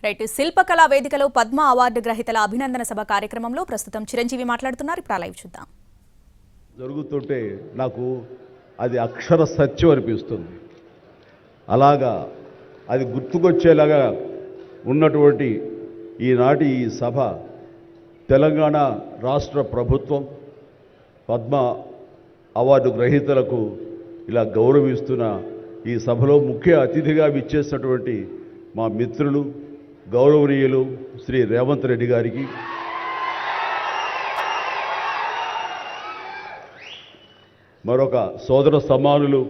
Right శిల్పకళా వేదికలో Padma award గ్రహీతల అభినందన సభ కార్యక్రమంలో ప్రస్తుతం చిరంజీవి మాట్లాడుతున్నారు. ఇప్పుడు లైవ్ చూద్దాం. జరుగుతుంటే నాకు అది అక్షర సత్యం అనిపిస్తుంది. అలాగా అది గుర్తుకొచ్చేలాగా ఉన్నటువంటి ఈనాటి ఈ సభ తెలంగాణ రాష్ట్ర ప్రభుత్వం పద్మ అవార్డు గ్రహీతలకు ఇలా గౌరవిస్తున్న ఈ సభలో ముఖ్య అతిథిగా విచ్చేసినటువంటి మా మిత్రులు గౌరవనీయులు శ్రీ రేవంత్ రెడ్డి గారికి, మరొక సోదర సమానులు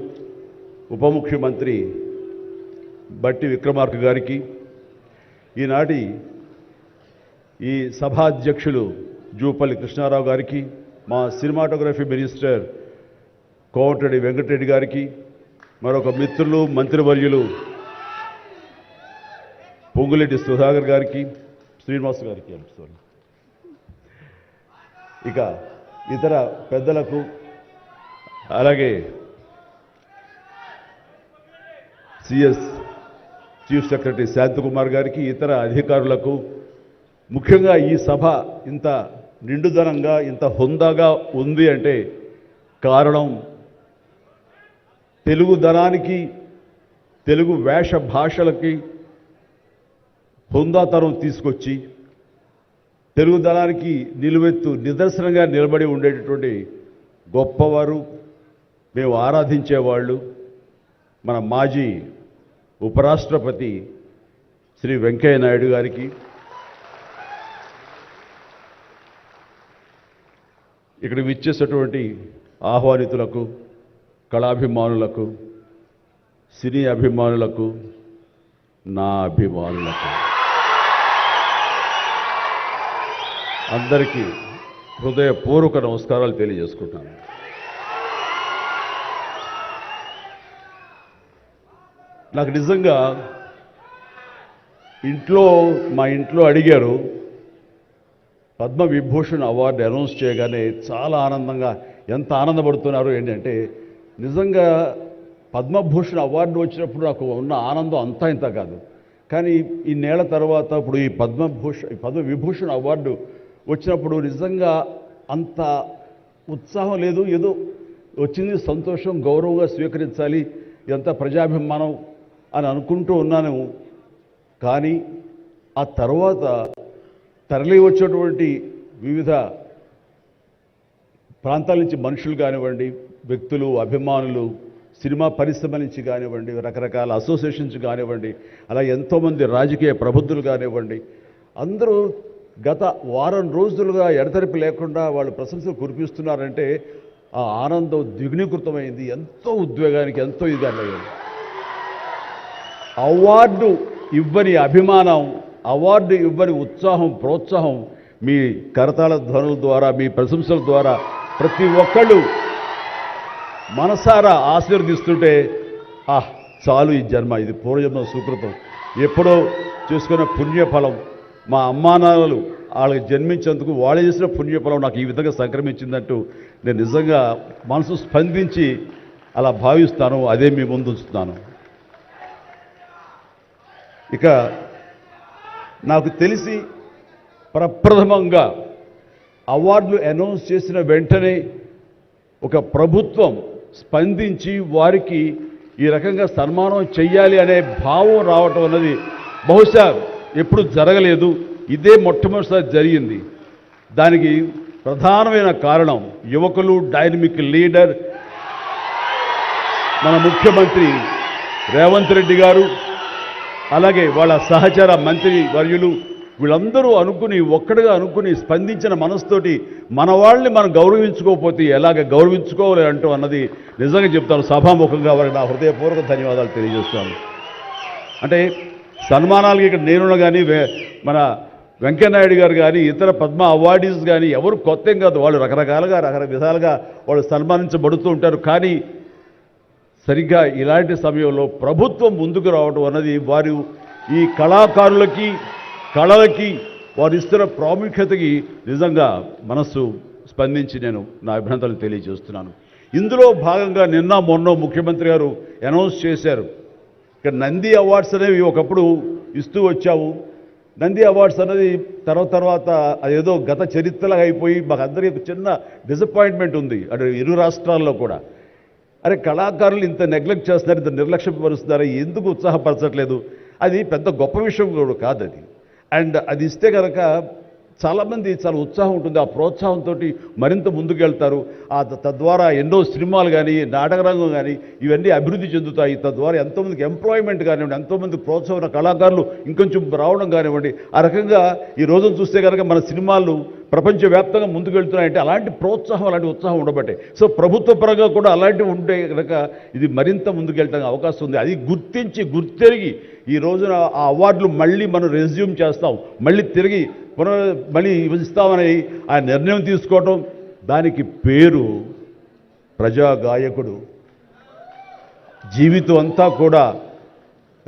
ఉప ముఖ్యమంత్రి బట్టి విక్రమార్క గారికి, ఈనాటి ఈ సభాధ్యక్షులు జూపల్లి కృష్ణారావు గారికి, మా సినిమాటోగ్రఫీ మినిస్టర్ కోమటిరెడ్డి వెంకటరెడ్డి గారికి, మరొక మిత్రులు మంత్రివర్యులు పొంగులేటి సుధాకర్ గారికి, శ్రీనివాస్ గారికి, ఇక ఇతర పెద్దలకు, అలాగే సిఎస్ చీఫ్ సెక్రటరీ శాంతకుమార్ గారికి, ఇతర అధికారులకు, ముఖ్యంగా ఈ సభ ఇంత నిండుదనంగా ఇంత హుందాగా ఉంది అంటే కారణం తెలుగుదనానికి, తెలుగు వేష భాషలకి హుందాతనం తీసుకొచ్చి తెలుగుదనానికి నిలువెత్తు నిదర్శనంగా నిలబడి ఉండేటటువంటి గొప్పవారు, మేము ఆరాధించేవాళ్ళు మన మాజీ ఉపరాష్ట్రపతి శ్రీ వెంకయ్య నాయుడు గారికి, ఇక్కడ విచ్చేసినటువంటి ఆహ్వానితులకు, కళాభిమానులకు, సినీ అభిమానులకు, నా అభిమానులకు అందరికీ హృదయపూర్వక నమస్కారాలు తెలియజేసుకుంటాను. నాకు నిజంగా మా ఇంట్లో అడిగారు, పద్మ విభూషణ్ అవార్డు అనౌన్స్ చేయగానే చాలా ఆనందంగా, ఎంత ఆనందపడుతున్నారు ఏంటంటే, నిజంగా పద్మభూషణ్ అవార్డు వచ్చినప్పుడు నాకు ఉన్న ఆనందం అంతా ఇంత కాదు. కానీ ఇన్నేళ్ల తర్వాత ఇప్పుడు ఈ పద్మ విభూషణ్ అవార్డు వచ్చినప్పుడు నిజంగా అంత ఉత్సాహం లేదు. ఏదో వచ్చింది, సంతోషం, గౌరవంగా స్వీకరించాలి, ఎంత ప్రజాభిమానం అని అనుకుంటూ ఉన్నాను. కానీ ఆ తర్వాత తరలి వచ్చేటువంటి వివిధ ప్రాంతాల నుంచి మనుషులు కానివ్వండి, వ్యక్తులు, అభిమానులు, సినిమా పరిశ్రమ నుంచి కానివ్వండి, రకరకాల అసోసియేషన్స్ కానివ్వండి, అలా ఎంతోమంది రాజకీయ ప్రబుద్ధులు కానివ్వండి, అందరూ గత వారం రోజులుగా ఎడతెరిపి లేకుండా వాళ్ళు ప్రశంసలు కురిపిస్తున్నారంటే ఆ ఆనందం ద్విగుణీకృతమైంది. ఎంతో ఉద్వేగానికి, ఎంతో ఇదయ్యింది. అవార్డు ఇవ్వని అభిమానం, అవార్డు ఇవ్వని ఉత్సాహం, ప్రోత్సాహం మీ కరతాళ ధ్వనుల ద్వారా, మీ ప్రశంసల ద్వారా ప్రతి ఒక్కళ్ళు మనసారా ఆశీర్వదిస్తుంటే చాలు, ఈ జన్మ, ఇది పూర్వజన్మ సుకృతం, ఎప్పుడో చేసుకున్న పుణ్యఫలం, మా అమ్మానాన్నలు వాళ్ళకి జన్మించేందుకు వాళ్ళు చేసిన పుణ్యఫలం నాకు ఈ విధంగా సంక్రమించిందంటూ నేను నిజంగా మనసు స్పందించి అలా భావిస్తాను. అదే మీ ముందు ఉంచుతున్నాను. ఇక నాకు తెలిసి ప్రప్రథమంగా అవార్డులు అనౌన్స్ చేసిన వెంటనే ఒక ప్రభుత్వం స్పందించి వారికి ఈ రకంగా సన్మానం చెయ్యాలి అనే భావం రావటం అన్నది బహుశా ఎప్పుడు జరగలేదు. ఇదే మొట్టమొదటిసారి జరిగింది. దానికి ప్రధానమైన కారణం యువకులు, డైనమిక్ లీడర్ మన ముఖ్యమంత్రి రేవంత్ రెడ్డి గారు, అలాగే వాళ్ళ సహచర మంత్రి వర్యులు, వీళ్ళందరూ ఒక్కడిగా అనుకుని స్పందించిన మనసుతోటి మన వాళ్ళని మనం గౌరవించుకోకపోతే ఎలాగ గౌరవించుకోవాలి అంటూ అన్నది నిజంగా చెప్తాను. సభాముఖంగా వారికి నా హృదయపూర్వక ధన్యవాదాలు తెలియజేస్తాను. అంటే సన్మానాలకి ఇక్కడ నేనున్న కానీ, మన వెంకయ్యనాయుడు గారు కానీ, ఇతర పద్మ అవార్డీస్ కానీ ఎవరు కొత్త ఏం కాదు. వాళ్ళు రకరకాలుగా విధాలుగా వాళ్ళు సన్మానించబడుతూ ఉంటారు. కానీ సరిగ్గా ఇలాంటి సమయంలో ప్రభుత్వం ముందుకు రావడం అన్నది వారు ఈ కళాకారులకి, కళలకి వారు ఇస్తున్న ప్రాముఖ్యతకి నిజంగా మనస్సు స్పందించి నేను నా అభినందనలు తెలియజేస్తున్నాను. ఇందులో భాగంగా నిన్న మొన్న ముఖ్యమంత్రి గారు అనౌన్స్ చేశారు, ఇక్కడ నంది అవార్డ్స్ అనేవి ఒకప్పుడు ఇస్తూ వచ్చాము, నంది అవార్డ్స్ అనేది తర్వాత అదేదో గత చరిత్రలాగా అయిపోయి మాకు అందరికీ చిన్న డిసప్పాయింట్మెంట్ ఉంది అంటే ఇరు రాష్ట్రాల్లో కూడా. అరే కళాకారులు ఇంత నెగ్లెక్ట్ చేస్తున్నారు, ఇంత నిర్లక్ష్యపరుస్తున్నారు, ఎందుకు ఉత్సాహపరచట్లేదు? అది పెద్ద గొప్ప విషయం కూడా కాదు అది. అండ్ అది ఇస్తే కనుక చాలామంది చాలా ఉత్సాహం ఉంటుంది, ఆ ప్రోత్సాహంతో మరింత ముందుకెళ్తారు. తద్వారా ఎన్నో సినిమాలు కానీ నాటకరంగం కానీ ఇవన్నీ అభివృద్ధి చెందుతాయి. తద్వారా ఎంతోమందికి ఎంప్లాయ్మెంట్ కానివ్వండి, ఎంతోమంది ప్రోత్సాహం కళాకారులు ఇంకొంచెం రావడం కానివ్వండి. ఆ రకంగా ఈ రోజున చూస్తే కనుక మన సినిమాలు ప్రపంచవ్యాప్తంగా ముందుకెళ్తున్నాయంటే అలాంటి ప్రోత్సాహం అలాంటి ఉత్సాహం ఉండబట్టే. సో ప్రభుత్వ పరంగా కూడా అలాంటివి ఉంటే కనుక ఇది మరింత ముందుకెళ్ళడానికి అవకాశం ఉంది. అది గుర్తెరిగి ఈ రోజున ఆ అవార్డులు మళ్ళీ మనం రెజ్యూమ్ చేస్తాం, మళ్ళీ తిరిగి మళ్ళీ ఇస్తామని ఆ నిర్ణయం తీసుకోవటం, దానికి పేరు ప్రజాగాయకుడు. జీవితం అంతా కూడా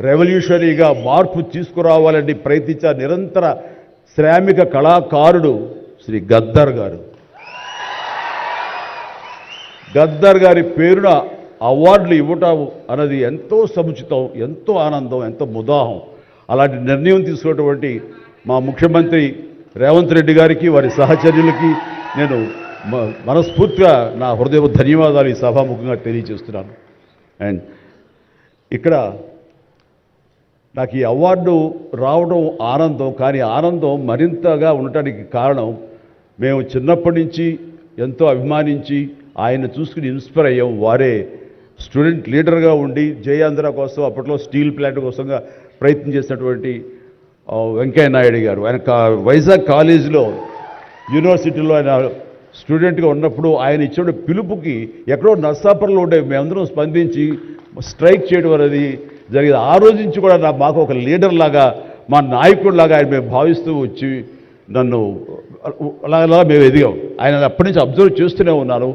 రెవల్యూషనరీగా మార్పు తీసుకురావాలని ప్రయత్నించే నిరంతర శ్రామిక కళాకారుడు శ్రీ గద్దర్ గారు. గద్దర్ గారి పేరున అవార్డులు ఇవ్వటం అన్నది ఎంతో సముచితం, ఎంతో ఆనందం, ఎంతో ముదాహం. అలాంటి నిర్ణయం తీసుకున్నటువంటి మా ముఖ్యమంత్రి రేవంత్ రెడ్డి గారికి, వారి సహచర్యులకి నేను మనస్ఫూర్తిగా నా హృదయ ధన్యవాదాలు ఈ సభాముఖంగా తెలియజేస్తున్నాను. అండ్ ఇక్కడ నాకు ఈ అవార్డు రావడం ఆనందం, కానీ ఆనందం మరింతగా ఉండటానికి కారణం మేము చిన్నప్పటి నుంచి ఎంతో అభిమానించి ఆయన చూసుకుని ఇన్స్పైర్ అయ్యాం. వారే స్టూడెంట్ లీడర్గా ఉండి జయాంధ్ర కోసం అప్పట్లో స్టీల్ ప్లాంట్ కోసంగా ప్రయత్నం చేసినటువంటి వెంకయ్య నాయుడు గారు. ఆయన వైజాగ్ కాలేజీలో యూనివర్సిటీలో ఆయన స్టూడెంట్గా ఉన్నప్పుడు ఆయన ఇచ్చిన పిలుపుకి ఎక్కడో నర్సాపురంలో ఉండే మేమందరం స్పందించి స్ట్రైక్ చేయడం అనేది జరిగింది. ఆ రోజు నుంచి కూడా మాకు ఒక లీడర్ లాగా, మా నాయకుడిలాగా ఆయన మేము భావిస్తూ వచ్చి నన్ను అలా మేము ఎదిగాం. ఆయన అప్పటి నుంచి అబ్జర్వ్ చేస్తూనే ఉన్నాను.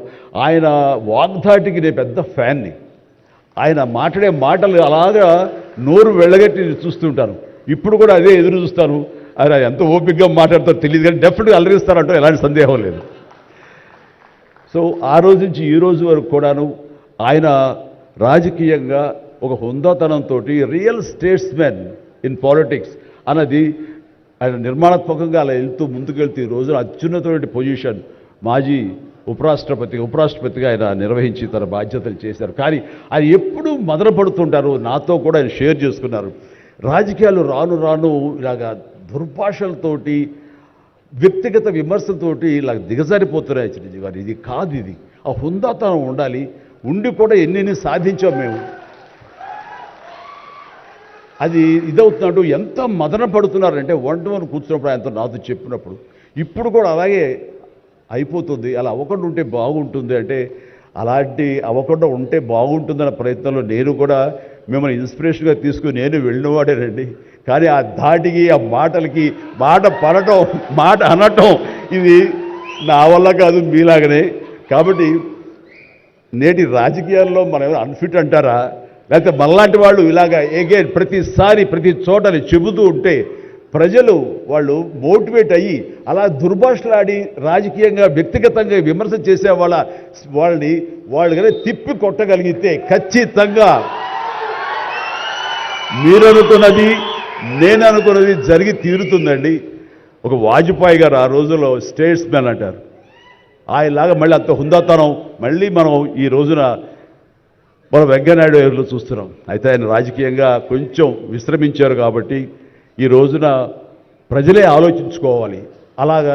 ఆయన వాగ్ధాటికి నేను పెద్ద ఫ్యాన్ని. ఆయన మాట్లాడే మాటలు అలాగా నోరు వెళ్ళగట్టి చూస్తుంటాను. ఇప్పుడు కూడా అదే ఎదురు చూస్తాను. ఆయన ఎంత ఓపికగా మాట్లాడతారో తెలియదు, కానీ డెఫినెట్గా అలరిస్తారంటూ ఎలాంటి సందేహం లేదు. సో ఆ రోజు నుంచి ఈ రోజు వరకు కూడాను ఆయన రాజకీయంగా ఒక హుందాతనంతో రియల్ స్టేట్స్మెన్ ఇన్ పాలిటిక్స్ అన్నది ఆయన నిర్మాణాత్మకంగా అలా ముందుకెళ్తూ ఈ రోజున అత్యున్నతమైన పొజిషన్ మాజీ ఉపరాష్ట్రపతిగా ఆయన నిర్వహించి తన బాధ్యతలు చేశారు. కానీ ఆయన ఎప్పుడూ మదనపడుతుంటారు. నాతో కూడా ఆయన షేర్ చేసుకున్నారు. రాజకీయాలు రాను ఇలాగా దుర్భాషలతోటి, వ్యక్తిగత విమర్శలతోటి ఇలా దిగజారిపోతున్నాయి చిరంజీవి గారు. ఇది కాదు, ఇది ఆ హుందాతనం ఉండాలి. ఉండి కూడా ఎన్ని సాధించాం మేము. అది ఇదవుతున్నట్టు ఎంత మదన పడుతున్నారంటే వంటవని కూర్చున్నప్పుడు ఆయనతో నాతో చెప్పినప్పుడు ఇప్పుడు కూడా అలాగే అయిపోతుంది. అలా అవ్వకుండా ఉంటే బాగుంటుంది అంటే, అలాంటి అవ్వకుండా ఉంటే బాగుంటుందన్న ప్రయత్నంలో నేను కూడా మిమ్మల్ని ఇన్స్పిరేషన్గా తీసుకుని నేను వెళ్ళినవాడేనండి. కానీ ఆ ధాటికి, ఆ మాటలకి, మాట పడటం, మాట అనటం ఇది నా వల్ల కాదు, మీలాగనే. కాబట్టి నేటి రాజకీయాల్లో మనం ఏమైనా అన్ఫిట్ అంటారా? లేకపోతే మనలాంటి వాళ్ళు ఇలాగా ఎగైన్ ప్రతిసారి ప్రతి చోటని చెబుతూ ఉంటే ప్రజలు వాళ్ళు మోటివేట్ అయ్యి అలా దుర్భాషలాడి రాజకీయంగా వ్యక్తిగతంగా విమర్శ చేసే వాళ్ళు కానీ తిప్పి కొట్టగలిగితే ఖచ్చితంగా మీరు అనుకున్నది, నేను అనుకున్నది జరిగి తీరుతుందండి. ఒక వాజ్పేయి గారు ఆ రోజుల్లో స్టేట్స్మెన్ అంటారు. ఆయనలాగా మళ్ళీ అంత హుందాతనం మళ్ళీ మనం ఈ రోజున మనం వెంకయ్యనాయుడు గారిలో చూస్తున్నాం. అయితే ఆయన రాజకీయంగా కొంచెం విశ్రమించారు కాబట్టి ఈ రోజున ప్రజలే ఆలోచించుకోవాలి. అలాగా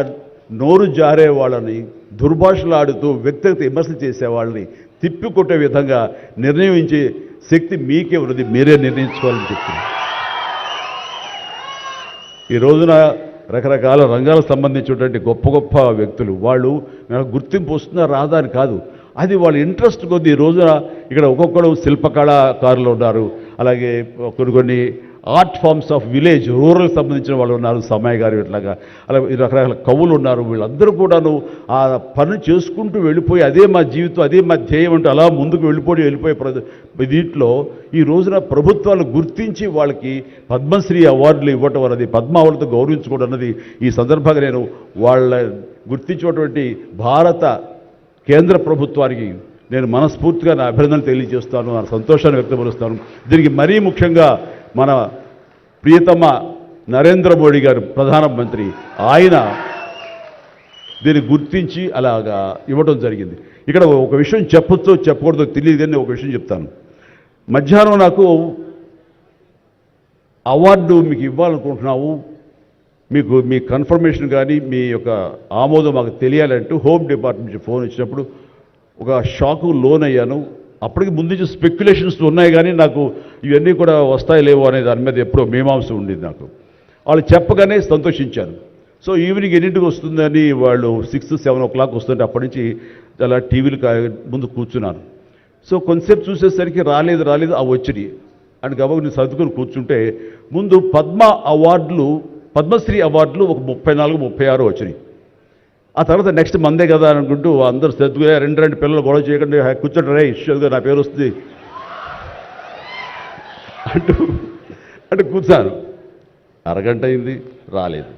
నోరు జారే వాళ్ళని, దుర్భాషలాడుతూ వ్యక్తిగత విమర్శలు చేసేవాళ్ళని తిప్పికొట్టే విధంగా నిర్ణయించే శక్తి మీకే ఉన్నది, మీరే నిర్ణయించుకోవాలని చెప్తున్నారు. ఈ రోజున రకరకాల రంగాలకు సంబంధించినటువంటి గొప్ప గొప్ప వ్యక్తులు వాళ్ళు గుర్తింపు వస్తుందా రాదా అని కాదు, అది వాళ్ళ ఇంట్రెస్ట్ కొద్ది. ఈ రోజున ఇక్కడ ఒక్కొక్కరు శిల్పకళాకారులు ఉన్నారు, అలాగే కొన్ని art forms of village rural సంబంధించిన వాళ్ళు ఉన్నారు, సమయ గారు ఇట్లాగా, అలాగే రకరకాల కవులు ఉన్నారు. వీళ్ళందరూ కూడాను ఆ పని చేసుకుంటూ వెళ్ళిపోయి అదే మా జీవితం, అదే మా ధ్యేయం అంటూ అలా ముందుకు వెళ్ళిపోయే దీంట్లో ఈ రోజున ప్రభుత్వాలు గుర్తించి వాళ్ళకి పద్మశ్రీ అవార్డులు ఇవ్వటం అన్నది, పద్మ అవార్డుతో గౌరవించుకోవడం అన్నది ఈ సందర్భంగా నేను వాళ్ళ గుర్తించినటువంటి భారత కేంద్ర ప్రభుత్వానికి నేను మనస్ఫూర్తిగా నా అభినందనలు తెలియజేస్తాను, నా సంతోషాన్ని వ్యక్తపరుస్తాను. దీనికి మరీ ముఖ్యంగా మన ప్రియతమ నరేంద్ర మోడీ గారు ప్రధానమంత్రి, ఆయన దీన్ని గుర్తించి అలాగా ఇవ్వడం జరిగింది. ఇక్కడ ఒక విషయం చెప్పొచ్చో చెప్పకూడదో తెలియదు, కానీ ఒక విషయం చెప్తాను. మధ్యాహ్నం నాకు అవార్డు మీకు ఇవ్వాలనుకుంటున్నాము, మీకు మీ కన్ఫర్మేషన్ కానీ మీ యొక్క ఆమోదం మాకు తెలియాలంటూ హోమ్ డిపార్ట్మెంట్ నుంచి ఫోన్ ఇచ్చినప్పుడు ఒక షాకు లోన్ అయ్యాను. అప్పటికి ముందు నుంచి స్పెక్యులేషన్స్ ఉన్నాయి, కానీ నాకు ఇవన్నీ కూడా వస్తాయి లేవో అనే దాని మీద ఎప్పుడో మీమాంస ఉండేది నాకు. వాళ్ళు చెప్పగానే సంతోషించాను. సో ఈవినింగ్ ఎన్నింటికి వస్తుందని వాళ్ళు 6-7 o'clock వస్తుంటే అప్పటి నుంచి అలా టీవీలు ముందు కూర్చున్నాను. సో కొంతసేపు చూసేసరికి రాలేదు అవి వచ్చినాయి అని కాబట్టి నేను సర్దుకొని కూర్చుంటే ముందు పద్మశ్రీ అవార్డులు ఒక 34-36 వచ్చినాయి. ఆ తర్వాత నెక్స్ట్ మందే కదా అనుకుంటూ అందరూ సర్దుగా రెండు పిల్లలు గొడవ చేయకుండా కూర్చోండి ఇష్యూగా నా పేరు వస్తుంది అంటూ కూర్చాను. అరగంట అయింది రాలేదు,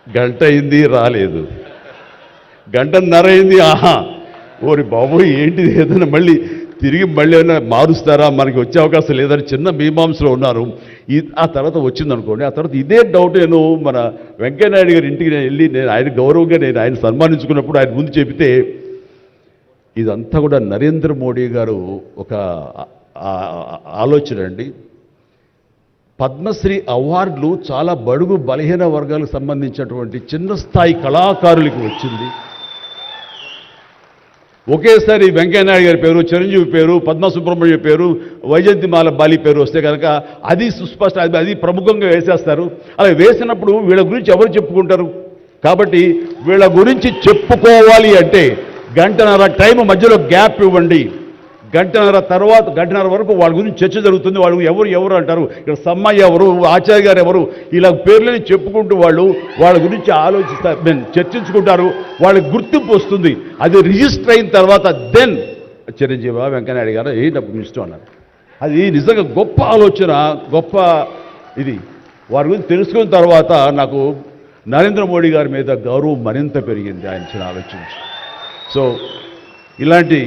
గంట అయింది రాలేదు, గంటన్నర అయింది. ఓరి బాబోయ్ ఏంటిది, ఏదైనా మళ్ళీ ఏమైనా మారుస్తారా, మనకి వచ్చే అవకాశం లేదని చిన్న మీమాంసలో ఉన్నారు. ఆ తర్వాత వచ్చిందనుకోండి. ఆ తర్వాత ఇదే డౌట్ నేను మన వెంకయ్యనాయుడు గారి ఇంటికి వెళ్ళి ఆయన గౌరవంగా ఆయన సన్మానించుకున్నప్పుడు ఆయన ముందు చెబితే ఇదంతా కూడా నరేంద్ర మోడీ గారు ఒక ఆలోచన అండి. పద్మశ్రీ అవార్డులు చాలా బడుగు బలహీన వర్గాలకు సంబంధించినటువంటి చిన్న స్థాయి కళాకారులకు వచ్చింది. ఒకేసారి వెంకయ్యనాయుడు గారి పేరు, చిరంజీవి పేరు, పద్మ సుబ్రహ్మణ్యం పేరు, వైజయంతిమాల బాలి పేరు వస్తే కనుక అది సుస్పష్ట, అది ప్రముఖంగా వేసేస్తారు. అలా వేసినప్పుడు వీళ్ళ గురించి ఎవరు చెప్పుకుంటారు? కాబట్టి వీళ్ళ గురించి చెప్పుకోవాలి అంటే గంటన్నర టైం మధ్యలో గ్యాప్ ఇవ్వండి. గంటన్నర వరకు వాళ్ళ గురించి చర్చ జరుగుతుంది. వాళ్ళు ఎవరు అంటారు, ఇక్కడ సమ్మయ్య ఎవరు, ఆచార్య గారు ఎవరు, ఇలా పేర్లని చెప్పుకుంటూ వాళ్ళ గురించి ఆలోచిస్తారు, చర్చించుకుంటారు. వాళ్ళకి గుర్తింపు వస్తుంది. అది రిజిస్టర్ అయిన తర్వాత దెన్ చిరంజీవి వెంకయ్యనాయుడు గారు నాకు ఇష్టం అన్నారు. అది నిజంగా గొప్ప ఆలోచన, గొప్ప ఇది. వారి గురించి తెలుసుకున్న తర్వాత నాకు నరేంద్ర మోడీ గారి మీద గౌరవం మరింత పెరిగింది ఆయన ఆలోచించి. సో ఇలాంటి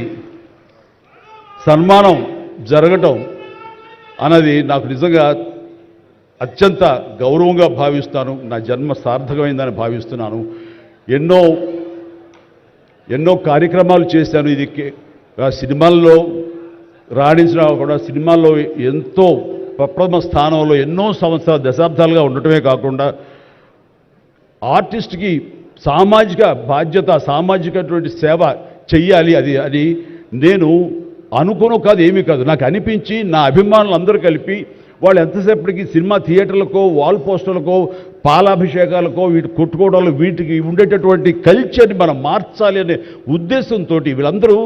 సన్మానం జరగటం అన్నది నాకు నిజంగా అత్యంత గౌరవంగా భావిస్తాను. నా జన్మ సార్థకమైందని భావిస్తున్నాను. ఎన్నో కార్యక్రమాలు చేశాను. ఇది సినిమాల్లో రాణించినా కూడా సినిమాల్లో ఎంతో ప్రప్రథమ స్థానంలో ఎన్నో సంవత్సరాలు దశాబ్దాలుగా ఉండటమే కాకుండా ఆర్టిస్ట్కి సామాజిక బాధ్యత, సామాజికటువంటి సేవ చెయ్యాలి. అది నేను అనుకోను కాదు, ఏమీ కాదు, నాకు అనిపించి నా అభిమానులు అందరూ కలిపి వాళ్ళు ఎంతసేపటికి సినిమా థియేటర్లకో వాల్ పోస్టర్లకో పాలాభిషేకాలకో వీటి కొట్టుకోవడాలు వీటికి ఉండేటటువంటి కల్చర్ని మనం మార్చాలి అనే ఉద్దేశంతో వీళ్ళందరూ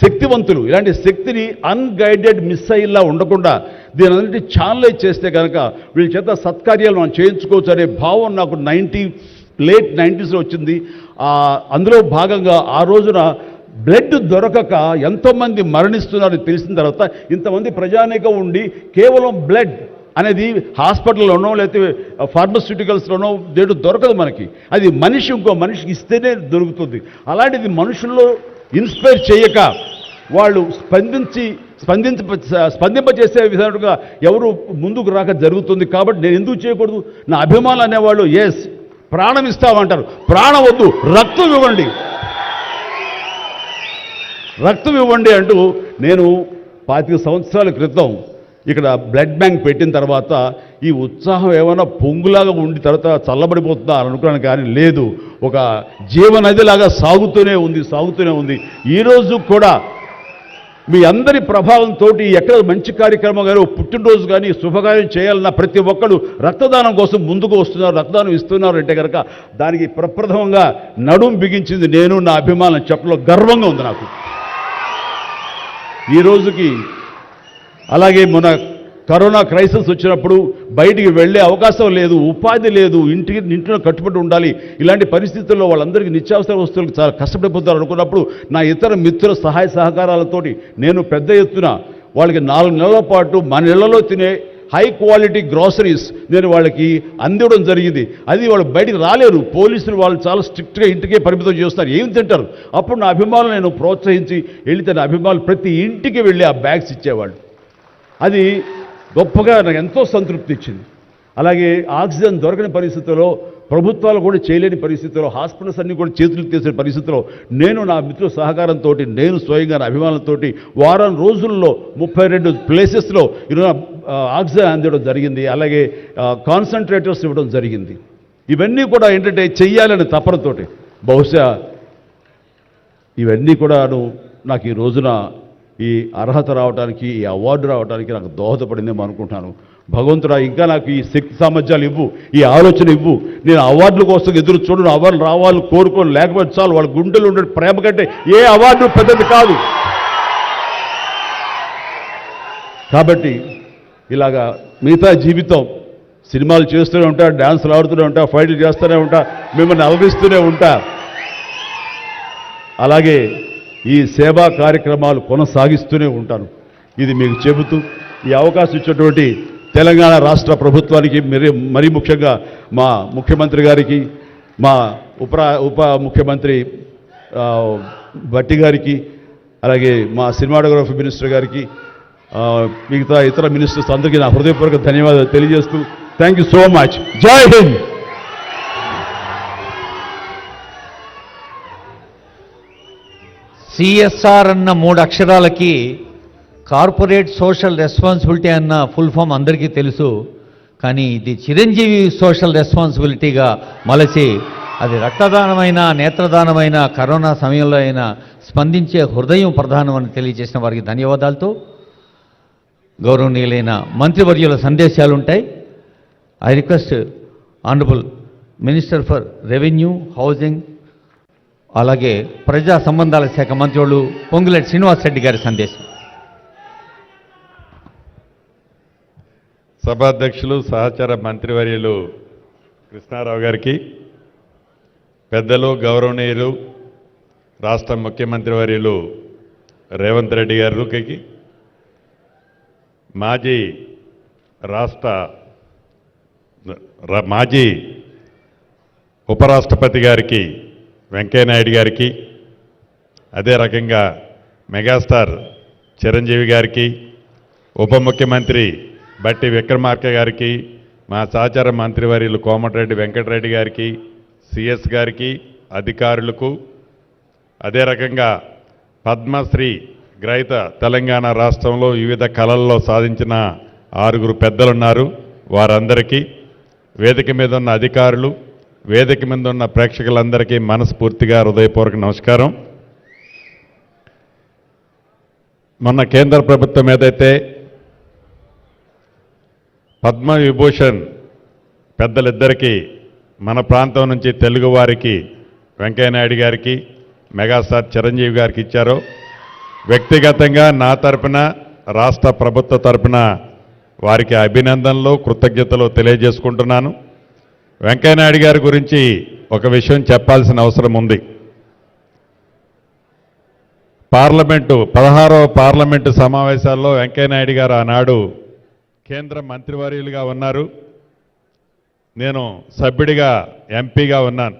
శక్తివంతులు. ఇలాంటి శక్తిని అన్గైడెడ్ మిస్సైల్లా ఉండకుండా దీని అన్నింటి ఛానలైజ్ చేస్తే కనుక వీళ్ళ చేత సత్కార్యాలు మనం చేయించుకోవచ్చు అనే భావం నాకు లేట్ 90s వచ్చింది. అందులో భాగంగా ఆ రోజున బ్లడ్ దొరకక ఎంతోమంది మరణిస్తున్నారని తెలిసిన తర్వాత ఇంతమంది ప్రజానీకం ఉండి కేవలం బ్లడ్ అనేది హాస్పిటల్లోనో లేకపోతే ఫార్మస్యూటికల్స్లోనో దేడు దొరకదు మనకి. అది ఇంకో మనిషికి ఇస్తేనే దొరుకుతుంది. అలాంటిది మనుషుల్లో ఇన్స్పైర్ చేయక వాళ్ళు స్పందింపచేసే విధంగా ఎవరు ముందుకు రాక జరుగుతుంది. కాబట్టి నేను ఎందుకు చేయకూడదు? నా అభిమానులు అనేవాళ్ళు ప్రాణం ఇస్తామంటారు. ప్రాణం వద్దు, రక్తం ఇవ్వండి అంటూ నేను 25 సంవత్సరాల క్రితం ఇక్కడ బ్లడ్ బ్యాంక్ పెట్టిన తర్వాత ఈ ఉత్సాహం ఏమైనా పొంగులాగా ఉండి తర్వాత చల్లబడిపోతుందా అని అనుకున్నాను, కానీ లేదు, ఒక జీవనదిలాగా సాగుతూనే ఉంది. ఈరోజు కూడా మీ అందరి ప్రభావంతో ఎక్కడ మంచి కార్యక్రమం కానీ పుట్టినరోజు కానీ శుభకార్యం చేయాలన్న ప్రతి ఒక్కరు రక్తదానం కోసం ముందుకు వస్తున్నారు, రక్తదానం ఇస్తున్నారు అంటే కనుక దానికి ప్రప్రథమంగా నడుం బిగించింది నేను, నా అభిమానం చెప్పడంలో గర్వంగా ఉంది నాకు ఈ రోజుకి. అలాగే మన కరోనా క్రైసిస్ వచ్చినప్పుడు బయటికి వెళ్ళే అవకాశం లేదు, ఉపాధి లేదు, ఇంట్లో కట్టుబడి ఉండాలి. ఇలాంటి పరిస్థితుల్లో వాళ్ళందరికీ నిత్యావసర వస్తువులకు చాలా కష్టపడిపోతారు అనుకున్నప్పుడు నా ఇతర మిత్రుల సహాయ సహకారాలతోటి నేను పెద్ద ఎత్తున వాళ్ళకి 4 నెలల పాటు మన ఇళ్లలో తినే హై క్వాలిటీ గ్రాసరీస్ నేను వాళ్ళకి అందివ్వడం జరిగింది. అది వాళ్ళు బయటికి రాలేరు, పోలీసులు వాళ్ళు చాలా స్ట్రిక్ట్గా ఇంటికే పరిమితం చేస్తారు, ఏం తింటారు. అప్పుడు నా అభిమానులు నేను ప్రోత్సహించి వెళితే నా అభిమానులు ప్రతి ఇంటికి వెళ్ళి ఆ బ్యాగ్స్ ఇచ్చేవాళ్ళు. అది గొప్పగా నాకు ఎంతో సంతృప్తి ఇచ్చింది. అలాగే ఆక్సిజన్ దొరకని పరిస్థితుల్లో, ప్రభుత్వాలు కూడా చేయలేని పరిస్థితుల్లో, హాస్పిటల్స్ అన్నీ కూడా చేతులు తీసిన పరిస్థితుల్లో నేను నా మిత్రుల సహకారంతో, నేను స్వయంగా నా అభిమానులతో వారం రోజుల్లో 32 ప్లేసెస్లో ఆక్సిజన్ అందించడం జరిగింది. అలాగే కాన్సన్ట్రేటర్స్ ఇవ్వడం జరిగింది. ఇవన్నీ కూడా ఏంటంటే చెయ్యాలని తపనతోటి, బహుశా ఇవన్నీ కూడాను నాకు ఈ రోజున ఈ అర్హత రావడానికి, ఈ అవార్డు రావడానికి నాకు దోహదపడిందేమో అనుకుంటున్నాను. భగవంతుడా, ఇంకా నాకు ఈ శక్తి సామర్థ్యాలు ఇవ్వు, ఈ ఆలోచన ఇవ్వు. నేను అవార్డుల కోసం ఎదురు చూడను, అవార్డులు రావాలని కోరుకోను. లేకపోతే చాలు, వాళ్ళ గుండెలు ఉండే ప్రేమ కంటే ఏ అవార్డు పెద్దది కాదు. కాబట్టి ఇలాగా మిగతా జీవితం సినిమాలు చేస్తూనే ఉంటా, డ్యాన్సులు ఆడుతూనే ఉంటా, ఫైట్లు చేస్తూనే ఉంటా, మిమ్మల్ని అలరిస్తూనే ఉంటా. అలాగే ఈ సేవా కార్యక్రమాలు కొనసాగిస్తూనే ఉంటాను. ఇది మీకు చెబుతూ ఈ అవకాశం ఇచ్చినటువంటి తెలంగాణ రాష్ట్ర ప్రభుత్వానికి, మరీ ముఖ్యంగా మా ముఖ్యమంత్రి గారికి, మా ఉప ముఖ్యమంత్రి భట్టి గారికి, అలాగే మా సినిమాటోగ్రఫీ మినిస్టర్ గారికి, మిగతా ఇతర మినిస్టర్స్ అందరికీ నా హృదయపూర్వక ధన్యవాదాలు తెలియజేస్తూ థ్యాంక్ యూ సో మచ్. జై హింద్. సిఎస్ఆర్ అన్న 3 అక్షరాలకి కార్పొరేట్ సోషల్ రెస్పాన్సిబిలిటీ అన్న ఫుల్ ఫామ్ అందరికీ తెలుసు. కానీ ఇది చిరంజీవి సోషల్ రెస్పాన్సిబిలిటీగా మలచి, అది రక్తదానమైన, నేత్రదానమైన, కరోనా సమయంలో అయినా స్పందించే హృదయం ప్రధానం అని తెలియజేసిన వారికి ధన్యవాదాలతో, గౌరవనీయులైన మంత్రివర్యుల సందేశాలు ఉంటాయి. I request honourable minister for revenue, housing, అలాగే ప్రజా సంబంధాల శాఖ మంత్రులు పొంగులేటి శ్రీనివాసరెడ్డి గారి సందేశం. సభాధ్యక్షులు, సహచర మంత్రివర్యులు కృష్ణారావు గారికి, పెద్దలు, గౌరవనీయులు రాష్ట్ర ముఖ్యమంత్రి వర్యులు రేవంత్ రెడ్డి గారికి, మాజీ ఉపరాష్ట్రపతి గారికి వెంకయ్యనాయుడు గారికి, అదే రకంగా మెగాస్టార్ చిరంజీవి గారికి, ఉప ముఖ్యమంత్రి బట్టి విక్రమార్క గారికి, మా సహచర మంత్రివర్యులు కోమటిరెడ్డి వెంకటరెడ్డి గారికి, సిఎస్ గారికి, అధికారులకు, అదే రకంగా పద్మశ్రీ గ్రహీత తెలంగాణ రాష్ట్రంలో వివిధ కళల్లో సాధించిన 6 పెద్దలున్నారు. వారందరికీ, వేదిక మీద ఉన్న అధికారులు, వేదిక మీద ఉన్న ప్రేక్షకులందరికీ మనస్ఫూర్తిగా హృదయపూర్వక నమస్కారం. మొన్న కేంద్ర ప్రభుత్వం ఏదైతే పద్మవిభూషణ్ పెద్దలిద్దరికీ మన ప్రాంతం నుంచి తెలుగువారికి వెంకయ్యనాయుడు గారికి, మెగాస్టార్ చిరంజీవి గారికి ఇచ్చారో, వ్యక్తిగతంగా నా తరపున, రాష్ట్ర ప్రభుత్వ తరపున వారికి అభినందనలు, కృతజ్ఞతలు తెలియజేసుకుంటున్నాను. వెంకయ్యనాయుడు గారి గురించి ఒక విషయం చెప్పాల్సిన అవసరం ఉంది. 16వ పార్లమెంటు సమావేశాల్లో వెంకయ్యనాయుడు గారు ఆనాడు కేంద్ర మంత్రివర్యులుగా ఉన్నారు. నేను సభ్యుడిగా, ఎంపీగా ఉన్నాను.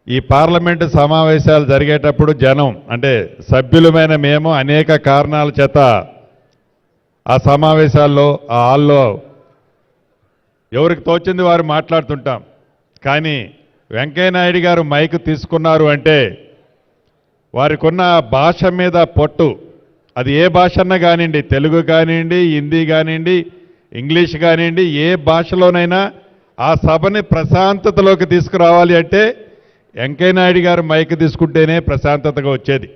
ఈ పార్లమెంటు సమావేశాలు జరిగేటప్పుడు జనం, అంటే సభ్యులమైన మేము అనేక కారణాల చేత ఆ సమావేశాల్లో, ఆ హాల్లో ఎవరికి తోచింది వారు మాట్లాడుతుంటాం. కానీ వెంకయ్యనాయుడు గారు మైక్ తీసుకున్నారు అంటే వారికి ఉన్న భాష మీద పట్టు, అది ఏ భాష అన్నా కానివ్వండి, తెలుగు కానివ్వండి, హిందీ కానివ్వండి, ఇంగ్లీష్ కానివ్వండి, ఏ భాషలోనైనా ఆ సభని ప్రశాంతతలోకి తీసుకురావాలి అంటే వెంకయ్యనాయుడు గారు మైక్ తీసుకుంటేనే ప్రశాంతతగా వచ్చేది.